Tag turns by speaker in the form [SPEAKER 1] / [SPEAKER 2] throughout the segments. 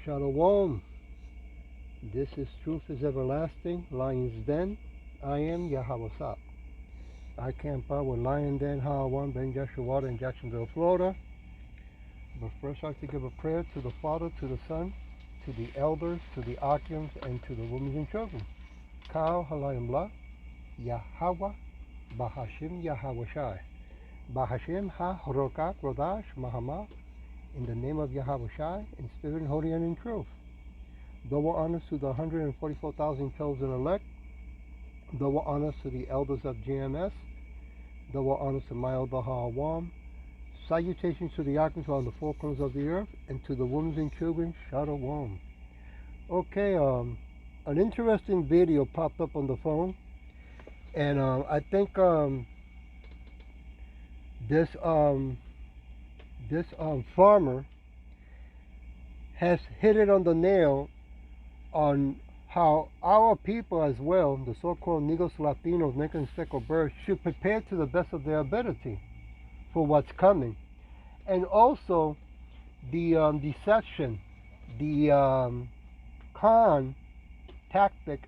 [SPEAKER 1] Shalom. This is Truth is Everlasting, Lion's Den. I am Yahweh Sap. I camp out with Lion Den, Hawan, Ben Joshua in Jacksonville, Florida. But first I like to give a prayer to the Father, to the Son, to the elders, to the Akim, and to the women and children. Kal Halayim La, Yahweh, Bahashim Yahweh Shai. Bahashim Ha Rokak Rodash Mahama. In the name of Yahweh Shai, in spirit and holy and in truth. Double honors to the 144,000 chosen elect. Double honors to the elders of GMS. Double honors to my elder Hawam. Salutations to the Akins on the four corners of the earth, and to the women and children, Shalom. Okay, an interesting video popped up on the phone, and I think this farmer has hit it on the nail on how our people as well, the so-called Negros, Latinos, Negra, and Seco birds, should prepare to the best of their ability for what's coming. And also the deception, the con tactic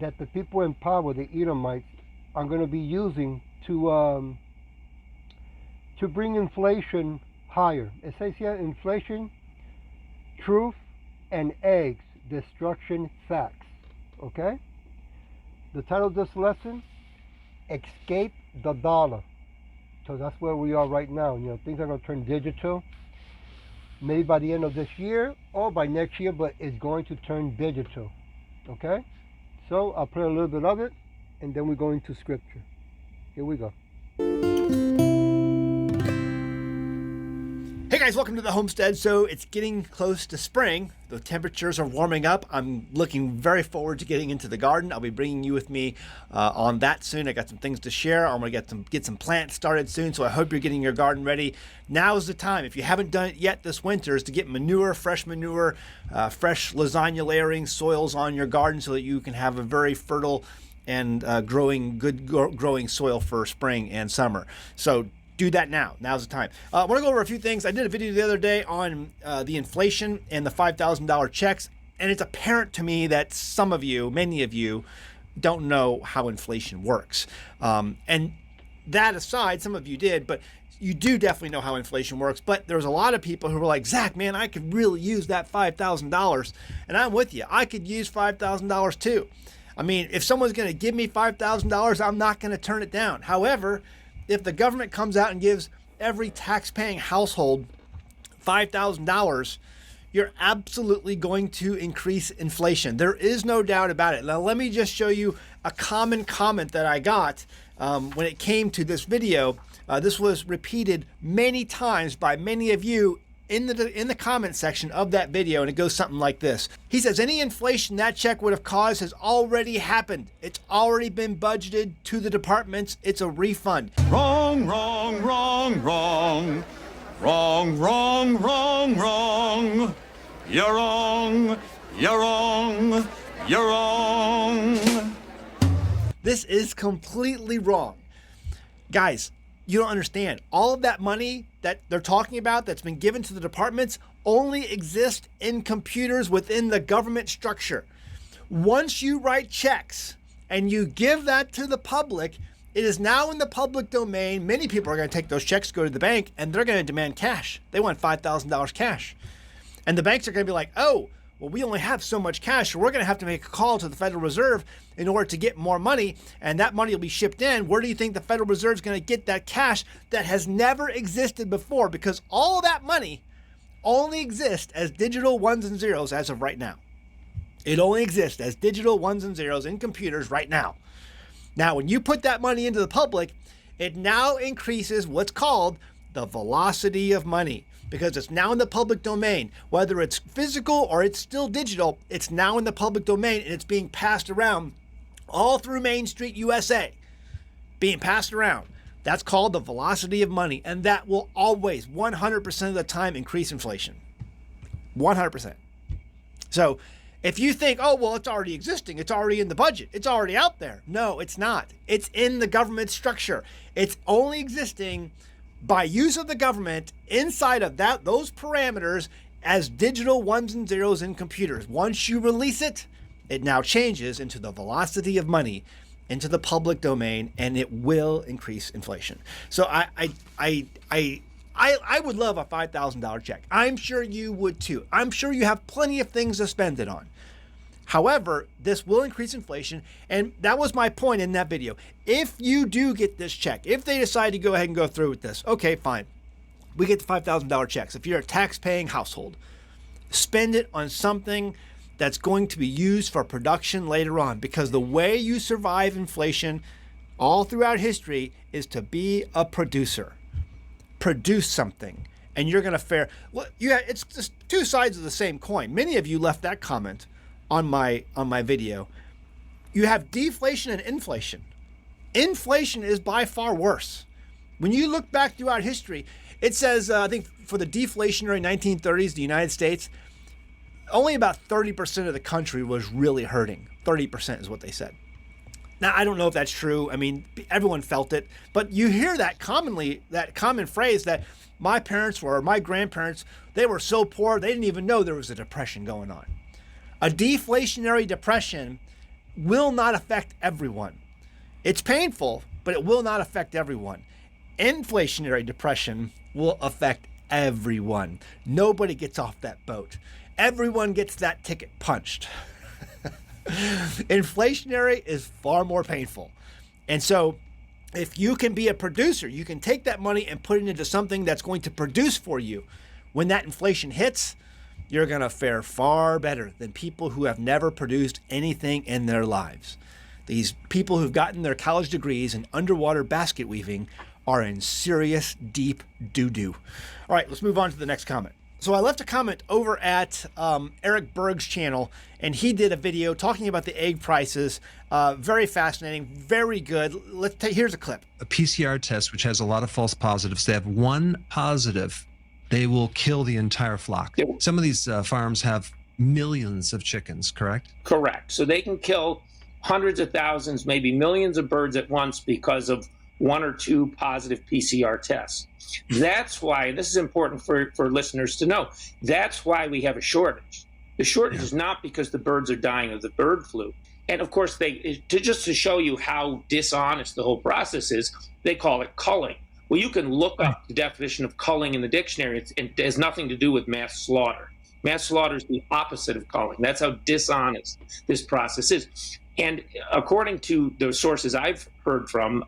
[SPEAKER 1] that the people in power, the Edomites, are going to be using to bring inflation higher. It says here, inflation, truth, and eggs, destruction, facts. Okay? The title of this lesson, Escape the Dollar. So that's where we are right now. You know, things are going to turn digital. Maybe by the end of this year or by next year, but it's going to turn digital. Okay? So I'll play a little bit of it, and then we go into scripture. Here we go.
[SPEAKER 2] Hey guys, welcome to the homestead. So it's getting close to spring. The temperatures are warming up. I'm looking very forward to getting into the garden. I'll be bringing you with me on that soon. I got some things to share. I'm gonna get some plants started soon. So I hope you're getting your garden ready. Now's the time. If you haven't done it yet this winter, is to get fresh manure, fresh lasagna layering soils on your garden so that you can have a very fertile and growing soil for spring and summer. So do that now. Now's the time. I want to go over a few things. I did a video the other day on the inflation and the $5,000 checks, and it's apparent to me that some of you, many of you, don't know how inflation works. And that aside, some of you did, but you do definitely know how inflation works. But there's a lot of people who were like, Zach, man, I could really use that $5,000. And I'm with you. I could use $5,000 too. I mean, if someone's going to give me $5,000, I'm not going to turn it down. However, if the government comes out and gives every tax-paying household $5,000, you're absolutely going to increase inflation. There is no doubt about it. Now, let me just show you a common comment that I got when it came to this video. This was repeated many times by many of you in the comment section of that video, and it goes something like this. He says, any inflation that check would have caused has already happened. It's already been budgeted to the departments. It's a refund.
[SPEAKER 3] Wrong, wrong, wrong, wrong. Wrong, wrong, wrong, wrong. You're wrong, you're wrong, you're wrong.
[SPEAKER 2] This is completely wrong. Guys, you don't understand. All of that money that they're talking about that's been given to the departments only exists in computers within the government structure. Once you write checks and you give that to the public, it is now in the public domain. Many people are going to take those checks, go to the bank, and they're going to demand cash. They want $5,000 cash. And the banks are going to be like, oh, well, we only have so much cash, so we're going to have to make a call to the Federal Reserve in order to get more money, and that money will be shipped in. Where do you think the Federal Reserve is going to get that cash that has never existed before? Because all of that money only exists as digital ones and zeros as of right now. It only exists as digital ones and zeros in computers right now. Now, when you put that money into the public, it now increases what's called the velocity of money, because it's now in the public domain. Whether it's physical or it's still digital, it's now in the public domain, and it's being passed around all through Main Street, USA, being passed around. That's called the velocity of money, and that will always, 100% of the time, increase inflation. 100%. So if you think, oh, well, it's already existing, it's already in the budget, it's already out there. No, it's not. It's in the government structure. It's only existing by use of the government inside of those parameters as digital ones and zeros in computers. Once you release it, it now changes into the velocity of money into the public domain, and it will increase inflation. So I would love a $5,000 check. I'm sure you would too. I'm sure you have plenty of things to spend it on. However, this will increase inflation, and that was my point in that video. If you do get this check, if they decide to go ahead and go through with this, okay, fine. We get the $5,000 checks. If you're a tax-paying household, spend it on something that's going to be used for production later on, because the way you survive inflation all throughout history is to be a producer. Produce something, and you're going to fare. Well, it's just two sides of the same coin. Many of you left that comment on my video. You have deflation and inflation. Inflation is by far worse. When you look back throughout history, it says, I think for the deflationary 1930s, the United States, only about 30% of the country was really hurting. 30% is what they said. Now, I don't know if that's true. I mean, everyone felt it, but you hear that commonly, that common phrase that my parents or my grandparents, they were so poor, they didn't even know there was a depression going on. A deflationary depression will not affect everyone. It's painful, but it will not affect everyone. Inflationary depression will affect everyone. Nobody gets off that boat. Everyone gets that ticket punched. Inflationary is far more painful. And so if you can be a producer, you can take that money and put it into something that's going to produce for you. When that inflation hits, you're going to fare far better than people who have never produced anything in their lives. These people who've gotten their college degrees in underwater basket weaving are in serious, deep doo-doo. All right, let's move on to the next comment. So I left a comment over at Eric Berg's channel, and he did a video talking about the egg prices. Very fascinating, very good. Here's a clip.
[SPEAKER 4] A PCR test, which has a lot of false positives. They have one positive, they will kill the entire flock.
[SPEAKER 5] Yep.
[SPEAKER 4] Some of these farms have millions of chickens, correct?
[SPEAKER 5] Correct. So they can kill hundreds of thousands, maybe millions of birds at once because of one or two positive PCR tests. That's why, this is important for listeners to know, that's why we have a shortage. The shortage is not because the birds are dying of the bird flu. And of course, just to show you how dishonest the whole process is, they call it culling. Well, you can look up the definition of culling in the dictionary. It has nothing to do with mass slaughter. Mass slaughter is the opposite of culling. That's how dishonest this process is. And according to the sources I've heard from,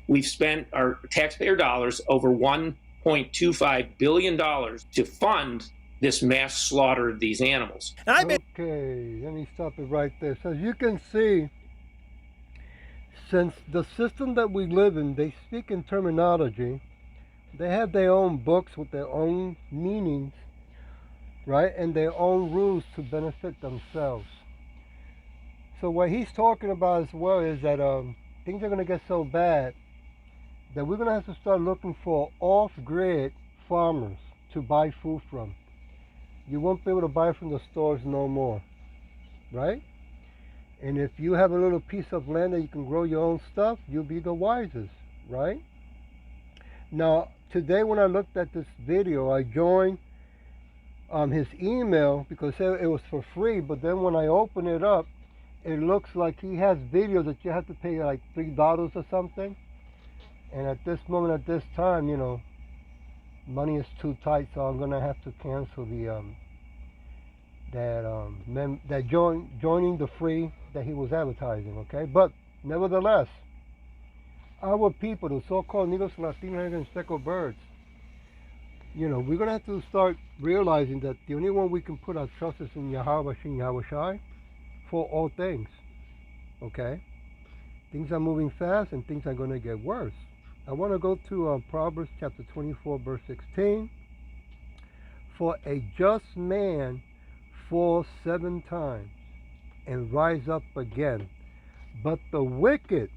[SPEAKER 5] we've spent our taxpayer dollars over $1.25 billion to fund this mass slaughter of these animals.
[SPEAKER 1] Okay, let me stop it right there. So as you can see, since the system that we live in, they speak in terminology, they have their own books with their own meanings, right? And their own rules to benefit themselves. So what he's talking about as well is that things are going to get so bad that we're going to have to start looking for off-grid farmers to buy food from. You won't be able to buy from the stores no more, right? And if you have a little piece of land that you can grow your own stuff, you'll be the wisest, right? Now, today when I looked at this video, I joined his email because it was for free, but then when I open it up, it looks like he has videos that you have to pay like $3 or something. And at this moment, at this time, you know, money is too tight, so I'm gonna have to cancel the joining the free that he was advertising. Okay, but nevertheless, our people, the so-called Negros, Latinos, and speckled birds, you know, we're gonna have to start realizing that the only one we can put our trust is in Yahweh Shem Yahweh Shai for all things. Okay, things are moving fast and things are gonna get worse. I want to go to Proverbs chapter 24, verse 16. For a just man falls 7 times and rise up again, but the wicked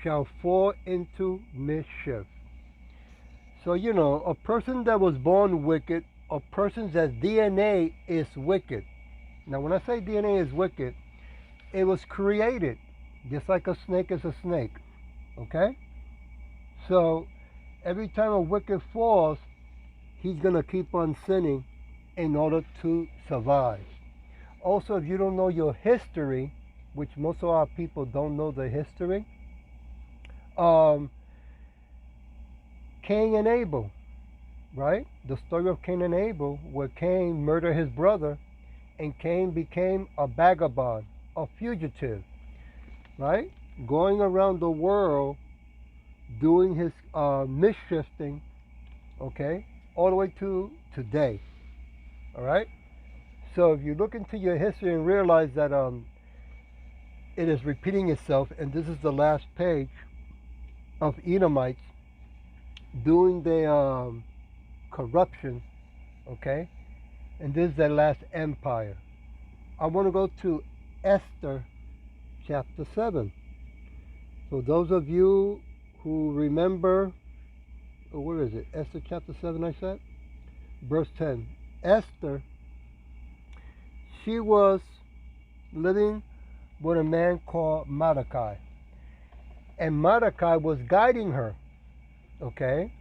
[SPEAKER 1] shall fall into mischief. So, you know, a person that was born wicked, a person's DNA is wicked. Now, when I say DNA is wicked, it was created just like a snake is a snake. Okay? So every time a wicked falls, he's going to keep on sinning in order to survive. Also, if you don't know your history, which most of our people don't know the history, Cain and Abel, right? The story of Cain and Abel, where Cain murdered his brother, and Cain became a vagabond, a fugitive, right? Going around the world doing his misshifting, okay, all the way to today, all right? So if you look into your history and realize that it is repeating itself, and this is the last page of Edomites doing the corruption, okay, and this is their last empire. I want to go to Esther chapter 7. So those of you who remember, where is it? Esther chapter 7, I said? Verse 10. Esther, she was living with a man called Mordecai. And Mordecai was guiding her, okay?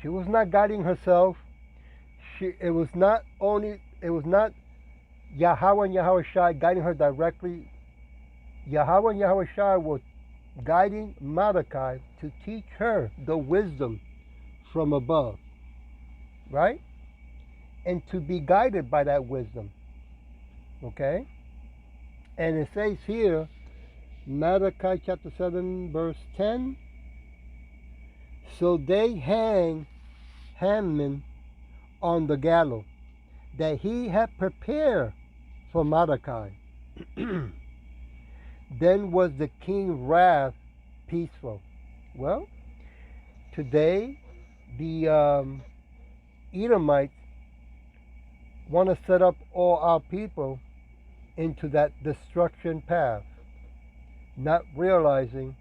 [SPEAKER 1] She was not guiding herself. It was not Yahweh and Yahweh Shai guiding her directly. Yahweh and Yahweh Shai were guiding Mordecai to teach her the wisdom from above, right? And to be guided by that wisdom, okay? And it says here, Malachi chapter 7, verse 10, so they hang Haman on the gallows that he had prepared for Mordecai. Then was the king's wrath peaceful. Well, today the Edomites want to set up all our people into that destruction path, not realizing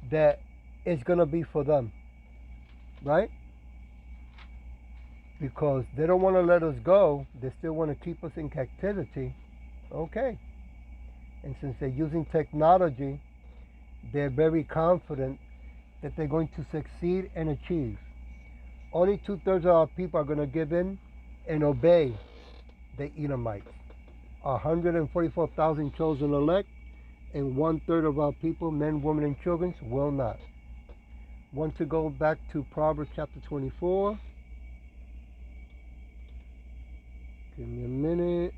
[SPEAKER 1] that it's going to be for them, right? Because they don't want to let us go. They still want to keep us in captivity. Okay. And since they're using technology, they're very confident that they're going to succeed and achieve. Only 2/3 of our people are going to give in and obey the Edomites. 144,000 chosen elect, and 1/3 of our people, men, women, and children, will not. Want to go back to Proverbs chapter 24. Give me a minute.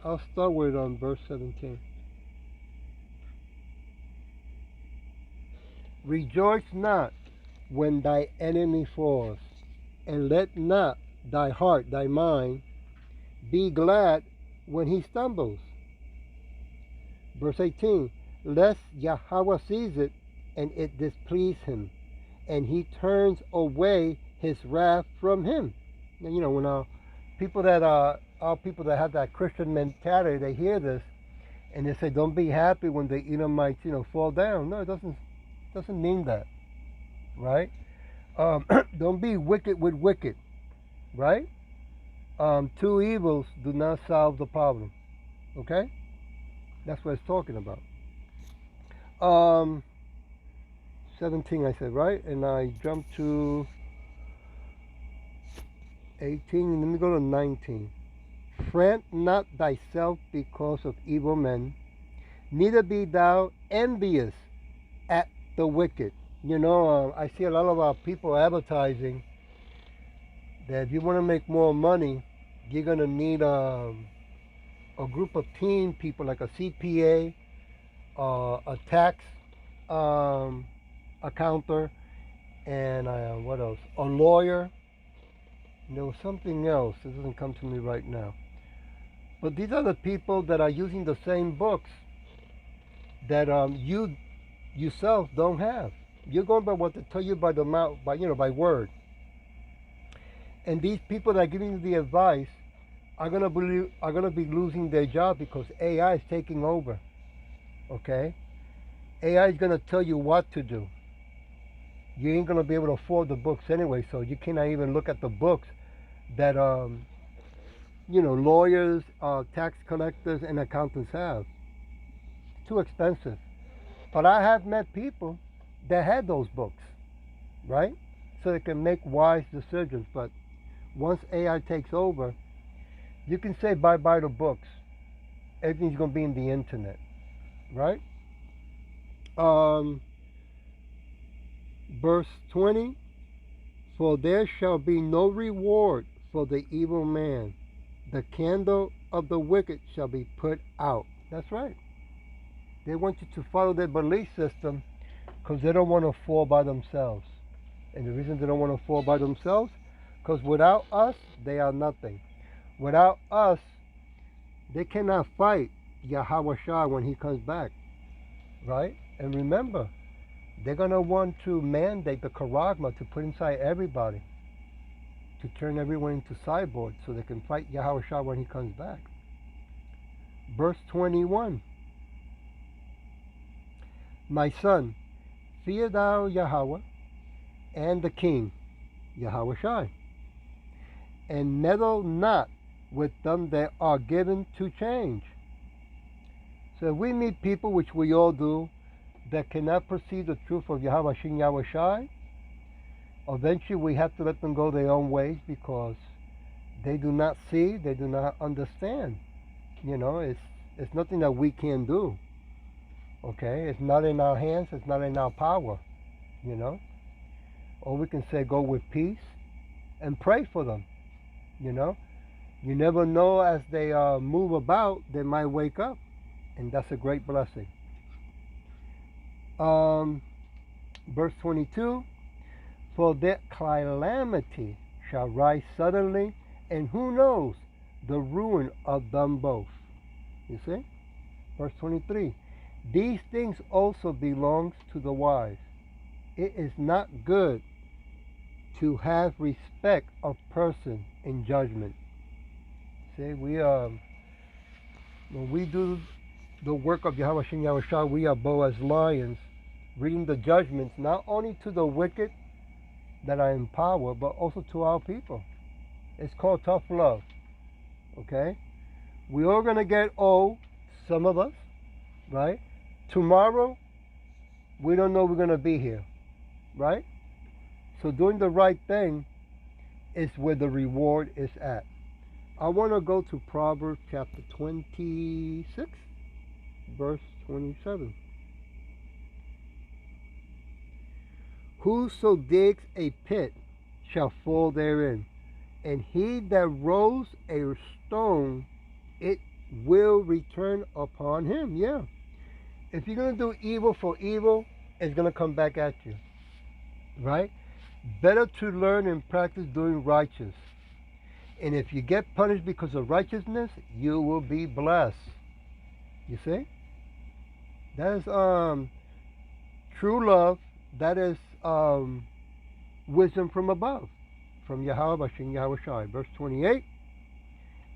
[SPEAKER 1] I'll start with verse 17. Rejoice not when thy enemy falls, and let not thy heart, thy mind, be glad when he stumbles. Verse 18, lest Yahweh sees it, and it displease him, and he turns away his wrath from him. Now, you know, when our people that have that Christian mentality, they hear this, and they say, don't be happy when the Edomites, fall down. No, it doesn't mean that, right? Don't be wicked with wicked, right? Two evils do not solve the problem, okay? That's what it's talking about. 17, I said, right? And I jumped to 18. Let me go to 19. Fret not thyself because of evil men, neither be thou envious at the wicked. I see a lot of our people advertising that if you want to make more money, you're going to need a group of team people like a CPA, a tax accountant, and what else? A lawyer. And there was something else. It doesn't come to me right now. But these are the people that are using the same books that you yourself don't have. You're going by what they tell you by the mouth, by word. And these people that are giving you the advice are gonna be losing their job because AI is taking over. Okay? AI is gonna tell you what to do. You ain't gonna be able to afford the books anyway, so you cannot even look at the books that lawyers, tax collectors, and accountants have. It's too expensive. But I have met people that had those books, right? so they can make wise decisions. But once AI takes over, you can say bye-bye to books. Everything's going to be in the internet, right? Verse 20, for there shall be no reward for the evil man. The candle of the wicked shall be put out. That's right. They want you to follow their belief system because they don't want to fall by themselves. And the reason they don't want to fall by themselves, because without us, they are nothing. Without us, they cannot fight Yahweh Shai when he comes back, right? And remember, they're going to want to mandate the charagma to put inside everybody, to turn everyone into cyborgs so they can fight Yahweh Shai when he comes back. Verse 21, my son, fear thou Yahweh and the king, Yahweh Shai, and meddle not with them that are given to change. So if we meet people, which we all do, that cannot perceive the truth of Yahweh Shin Yahweh Shai, eventually we have to let them go their own ways because they do not see, they do not understand. You know, it's nothing that we can do. Okay, it's not in our hands, it's not in our power. You know, or we can say go with peace and pray for them. You know, you never know, as they move about, they might wake up, and that's a great blessing. Verse 22, for that calamity shall rise suddenly, and who knows the ruin of them both. You see? Verse 23, these things also belongs to the wise. It is not good to have respect of person in judgment. See, when we do the work of Yahweh Shem Yahweh Shai, we are bold as lions, reading the judgments not only to the wicked that are in power, but also to our people. It's called tough love. Okay? We're all going to get old, some of us, right? Tomorrow, we don't know we're going to be here, right? So doing the right thing is where the reward is at. I want to go to Proverbs chapter 26, verse 27. Whoso digs a pit shall fall therein, and he that rolls a stone, it will return upon him. Yeah. If you're going to do evil for evil, it's going to come back at you. Right? Better to learn and practice doing righteous. And if you get punished because of righteousness, you will be blessed. You see? That is true love. That is wisdom from above. From Yahweh Shem Yahweh Shai. Verse 28.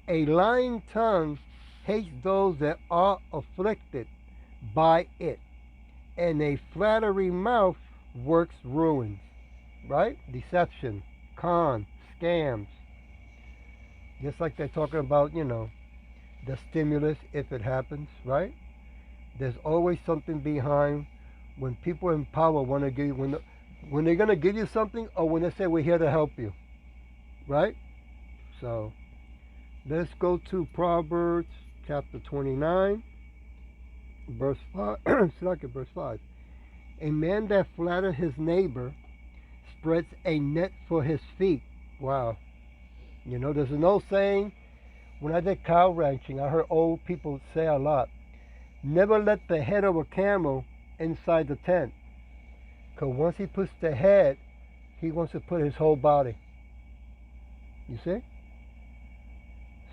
[SPEAKER 1] A lying tongue hates those that are afflicted by it, and a flattery mouth works ruins. Right? Deception, con, scams. Just like they're talking about, you know, the stimulus, if it happens, right? There's always something behind when people in power want to give you, when they're going to give you something, or when they say we're here to help you, right? So let's go to Proverbs chapter 29, verse 5. Verse 5. A man that flatters his neighbor spreads a net for his feet. Wow. You know, there's an old saying, when I did cow ranching, I heard old people say a lot, never let the head of a camel inside the tent. Because once he puts the head, he wants to put his whole body. You see?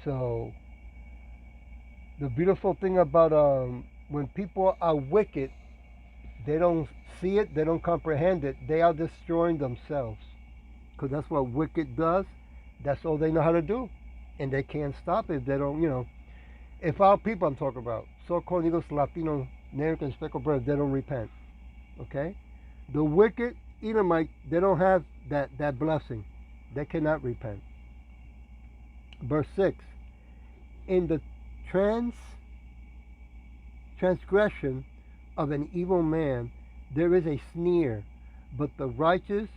[SPEAKER 1] So, the beautiful thing about when people are wicked, they don't see it, they don't comprehend it, they are destroying themselves. Because that's what wicked does. That's all they know how to do. And they can't stop it if they don't, you know. If our people I'm talking about, so-called Negroes, Latino, American, speckled brothers, they don't repent. Okay? The wicked Edomite, they don't have that blessing. They cannot repent. Verse 6. In the transgression of an evil man, there is a sneer, but the righteous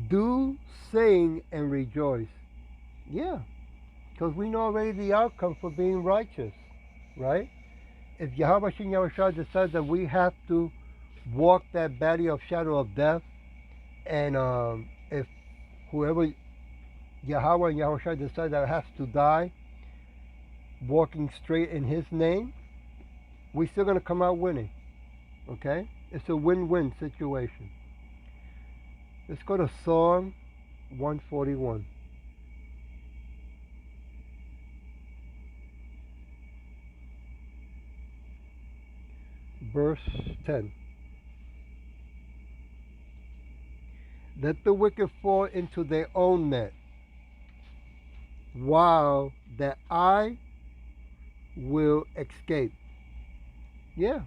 [SPEAKER 1] Do sing and rejoice. Yeah, because we know already the outcome for being righteous, right? If Yahweh Shem Yahushua decides that we have to walk that valley of shadow of death, and if whoever Yahweh and Yahushua decide that has to die, walking straight in His name, we're still going to come out winning. Okay? It's a win-win situation. Let's go to Psalm 141. Verse 10. Let the wicked fall into their own net, while that I will escape. Yeah,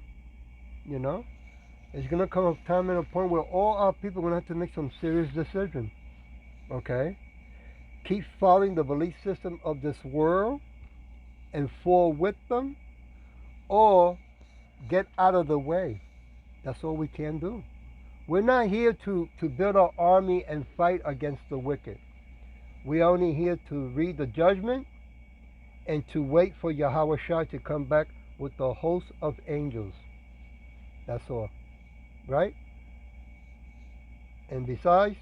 [SPEAKER 1] you know, it's going to come a time and a point where all our people are going to have to make some serious decisions. Okay? Keep following the belief system of this world and fall with them, or get out of the way. That's all we can do. We're not here to build our army and fight against the wicked. We're only here to read the judgment and to wait for Yahweh Shai to come back with the host of angels. That's all. Right? And besides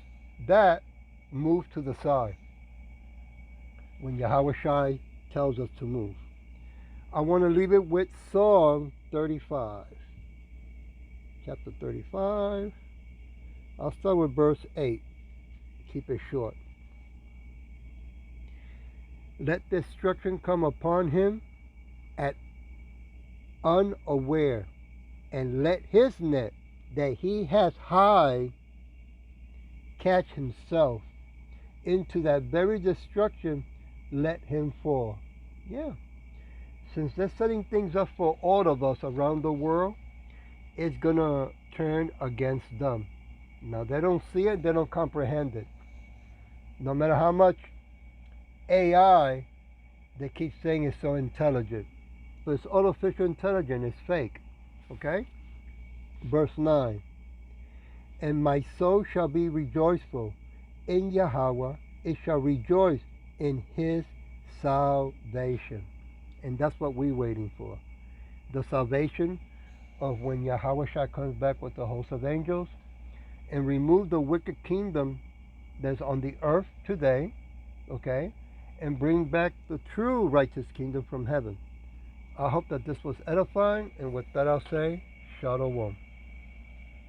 [SPEAKER 1] that, move to the side when Yahweh Shai tells us to move. I want to leave it with Psalm 35. Chapter 35. I'll start with verse 8. Keep it short. Let destruction come upon him at unaware, and let his net that he has high catch himself. Into that very destruction let him fall. Yeah. Since they're setting things up for all of us around the world, it's going to turn against them. Now, they don't see it, they don't comprehend it. No matter how much AI they keep saying is so intelligent. But it's artificial intelligence, it's fake. Okay? Verse 9. And my soul shall be rejoiceful in Yahweh, it shall rejoice in His salvation. And that's what we're waiting for. The salvation of when Yahweh Shai comes back with the host of angels and remove the wicked kingdom that's on the earth today, okay, and bring back the true righteous kingdom from heaven. I hope that this was edifying, and with that I'll say, Shalom.